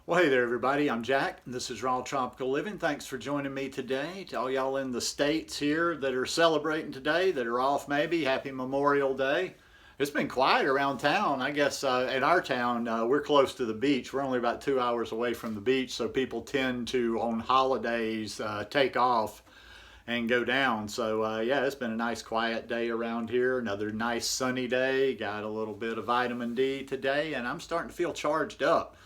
Well, hey there, everybody. I'm Jack, and this is Raw Tropical Living. Thanks for joining me today. To all y'all in the States here that are celebrating today, that are off maybe, happy Memorial Day. It's been quiet around town. I guess in our town, we're close to the beach. We're only about 2 hours away from the beach, so people tend to, on holidays, take off and go down. So yeah, it's been a nice quiet day around here. Another nice sunny day. Got a little bit of vitamin D today, and I'm starting to feel charged up.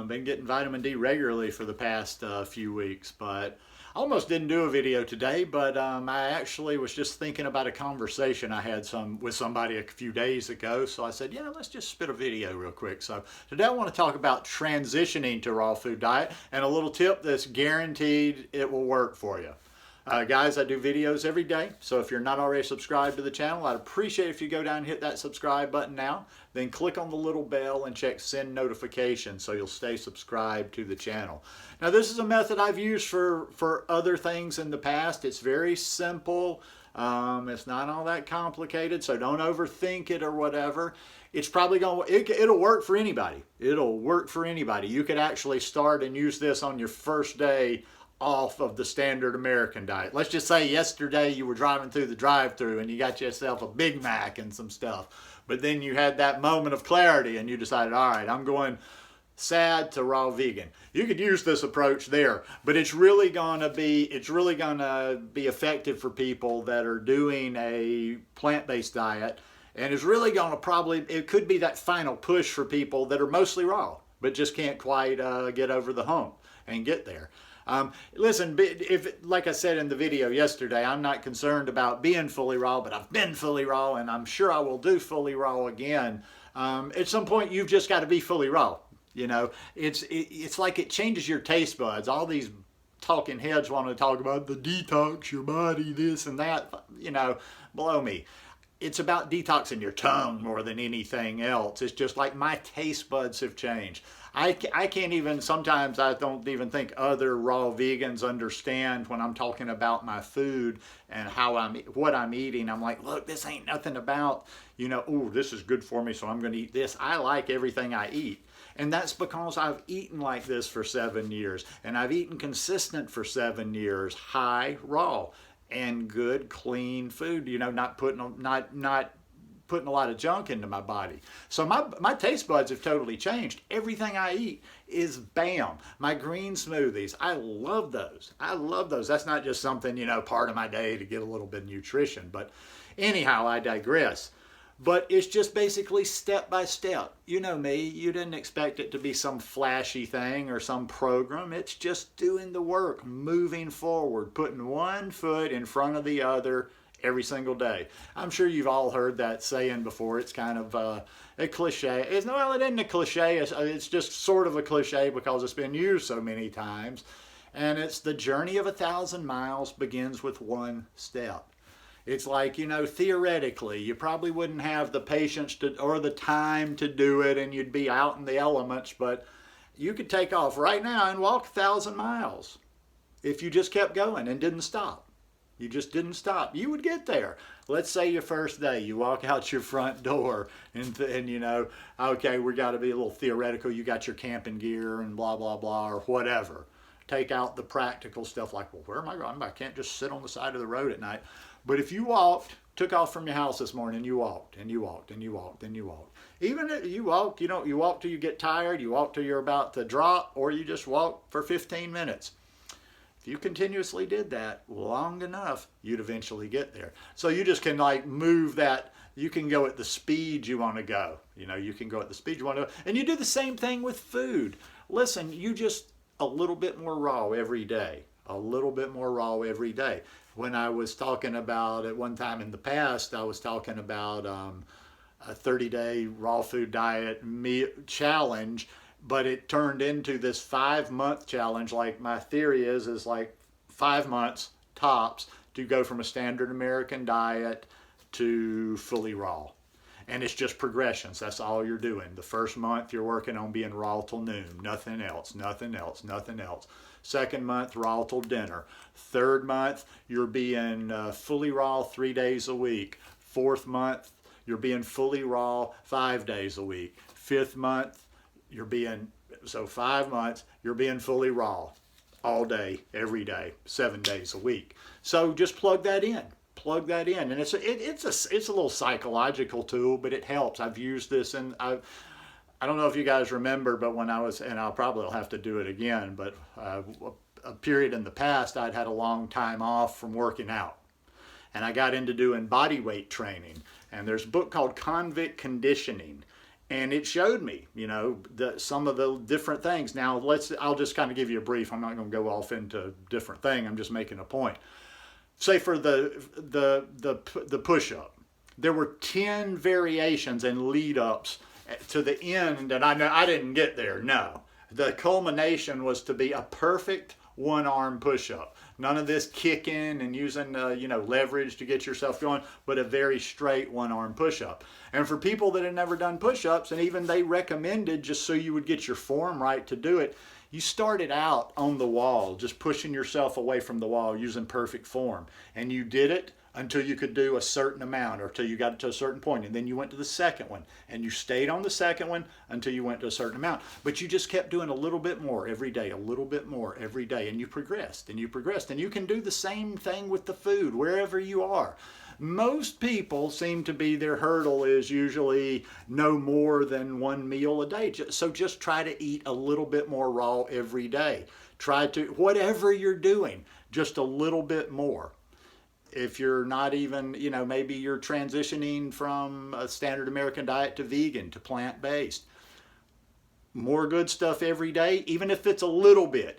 Been getting vitamin D regularly for the past few weeks, but I almost didn't do a video today, but I actually was just thinking about a conversation I had with somebody a few days ago. So I said, yeah, let's just spit a video real quick. So today I want to talk about transitioning to raw food diet and a little tip that's guaranteed it will work for you. Guys, I do videos every day, so if you're not already subscribed to the channel, I'd appreciate if you go down and hit that subscribe button now. Then click on the little bell and check send notifications so you'll stay subscribed to the channel. Now, this is a method I've used for other things in the past. It's very simple. It's not all that complicated, so don't overthink it or whatever. It's probably it'll work for anybody. It'll work for anybody. You could actually start and use this on your first day off of the standard American diet. Let's just say yesterday you were driving through the drive-thru and you got yourself a Big Mac and some stuff, but then you had that moment of clarity and you decided, all right, I'm going sad to raw vegan. You could use this approach there, but it's really gonna be effective for people that are doing a plant-based diet, and it's really gonna it could be that final push for people that are mostly raw but just can't quite get over the hump and get there. Listen, like I said in the video yesterday, I'm not concerned about being fully raw, but I've been fully raw, and I'm sure I will do fully raw again. At some point, you've just got to be fully raw. You know, it's like it changes your taste buds. All these talking heads want to talk about the detox, your body, this and that. You know, blow me. It's about detoxing your tongue more than anything else. It's just like my taste buds have changed. I can't even, sometimes I don't even think other raw vegans understand when I'm talking about my food and what I'm eating. I'm like, look, this ain't nothing about, oh, this is good for me, so I'm going to eat this. I like everything I eat. And that's because I've eaten like this for 7 years, and I've eaten consistent for 7 years, high raw and good, clean food, not putting a lot of junk into my body. So my taste buds have totally changed. Everything I eat is bam. My green smoothies, I love those. I love those. That's not just something, part of my day to get a little bit of nutrition. But anyhow, I digress. But it's just basically step by step. You know me, you didn't expect it to be some flashy thing or some program. It's just doing the work, moving forward, putting one foot in front of the other every single day. I'm sure you've all heard that saying before. It's kind of a cliche. It isn't a cliche. It's just sort of a cliche because it's been used so many times. And it's the journey of 1,000 miles begins with one step. It's like, theoretically, you probably wouldn't have the patience or the time to do it, and you'd be out in the elements, but you could take off right now and walk 1,000 miles if you just kept going and didn't stop. You just didn't stop. You would get there. Let's say your first day, you walk out your front door and okay, we got to be a little theoretical. You got your camping gear and blah, blah, blah, or whatever. Take out the practical stuff like, well, where am I going? I can't just sit on the side of the road at night. But if you took off from your house this morning, you walked and you walked and you walked and you walked. Even if you walk, you walk till you get tired, you walk till you're about to drop, or you just walk for 15 minutes. If you continuously did that long enough, you'd eventually get there. So you just can move that. You can go at the speed you want to go. You can go at the speed you want to go. And you do the same thing with food. Listen, you just a little bit more raw every day. A little bit more raw every day. When I was talking about, at one time in the past, I was talking about a 30-day raw food diet challenge, but it turned into this 5-month challenge. Like my theory is like 5 months tops to go from a standard American diet to fully raw. And it's just progressions. That's all you're doing. The first month you're working on being raw till noon. Nothing else, nothing else, nothing else. Second month, raw till dinner. Third month, you're being fully raw 3 days a week. Fourth month, you're being fully raw 5 days a week. Fifth month, you're being So 5 months, you're being fully raw all day, every day, 7 days a week. So just plug that in. Plug that in, and it's a little psychological tool, but it helps. I've used this, and I don't know if you guys remember, but when I was, and I'll probably have to do it again, but a period in the past, I'd had a long time off from working out, and I got into doing body weight training. And there's a book called Convict Conditioning, and it showed me, some of the different things. Now I'll just kind of give you a brief. I'm not going to go off into different thing. I'm just making a point. Say for the push-up, there were 10 variations and lead-ups to the end, and I didn't get there. No, the culmination was to be a perfect one-arm push-up. None of this kicking and using leverage to get yourself going, but a very straight one-arm push-up. And for people that have never done push-ups, and even they recommended, just so you would get your form right to do it, you started out on the wall, just pushing yourself away from the wall using perfect form. And you did it until you could do a certain amount, or till you got to a certain point. And then you went to the second one, and you stayed on the second one until you went to a certain amount. But you just kept doing a little bit more every day, a little bit more every day, and you progressed, and you progressed. And you can do the same thing with the food, wherever you are. Most people seem to be, their hurdle is usually no more than one meal a day. So just try to eat a little bit more raw every day. Try to, whatever you're doing, just a little bit more. If you're not even, maybe you're transitioning from a standard American diet to vegan, to plant-based. More good stuff every day, even if it's a little bit,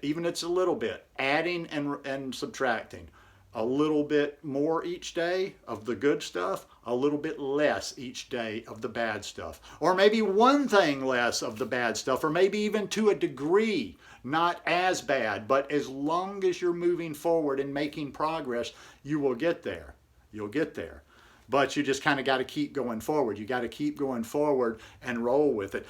adding and subtracting. A little bit more each day of the good stuff, a little bit less each day of the bad stuff. Or maybe one thing less of the bad stuff, or maybe even to a degree, not as bad, but as long as you're moving forward and making progress, you will get there. You'll get there. But you just kind of got to keep going forward. You got to keep going forward and roll with it.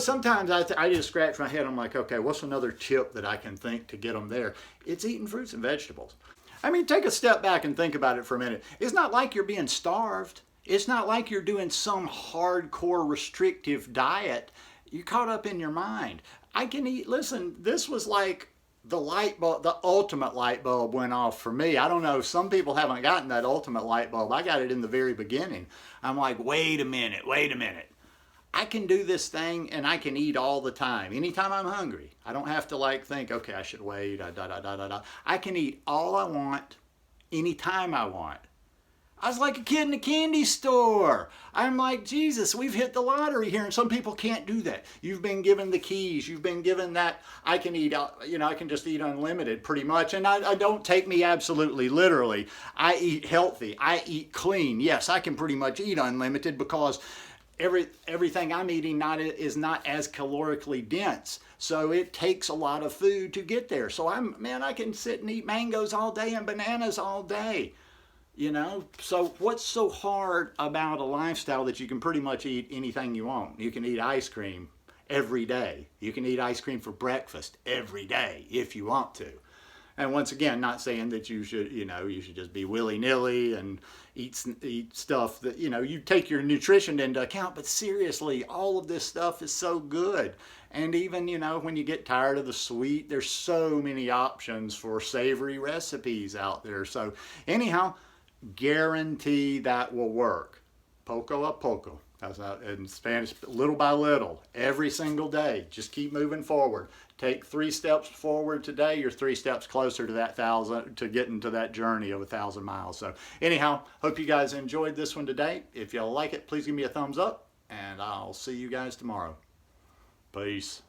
Sometimes I just scratch my head. I'm like, okay, what's another tip that I can think to get them there? It's eating fruits and vegetables. I mean, take a step back and think about it for a minute. It's not like you're being starved. It's not like you're doing some hardcore restrictive diet. You're caught up in your mind. I can eat, listen, this was like the light bulb, the ultimate light bulb went off for me. I don't know, some people haven't gotten that ultimate light bulb. I got it in the very beginning. I'm like, wait a minute. I can do this thing and I can eat all the time, anytime I'm hungry. I don't have to think, okay, I should wait, I can eat all I want, anytime I want. I was like a kid in a candy store. I'm like, Jesus, we've hit the lottery here, and some people can't do that. You've been given the keys. You've been given that. I can eat, I can just eat unlimited pretty much. And I don't take me absolutely literally. I eat healthy. I eat clean. Yes, I can pretty much eat unlimited because everything I'm eating is not as calorically dense. So it takes a lot of food to get there. So I can sit and eat mangoes all day and bananas all day. So what's so hard about a lifestyle that you can pretty much eat anything you want? You can eat ice cream every day. You can eat ice cream for breakfast every day if you want to. And once again, not saying that you should just be willy-nilly and eat stuff that, you take your nutrition into account, but seriously, all of this stuff is so good. And even, when you get tired of the sweet, there's so many options for savory recipes out there. So anyhow, guarantee that will work. Poco a poco. That's not in Spanish, little by little, every single day. Just keep moving forward. Take 3 steps forward today. You're 3 steps closer to getting to that journey of 1,000 miles. So anyhow, hope you guys enjoyed this one today. If y'all like it, please give me a thumbs up, and I'll see you guys tomorrow. Peace.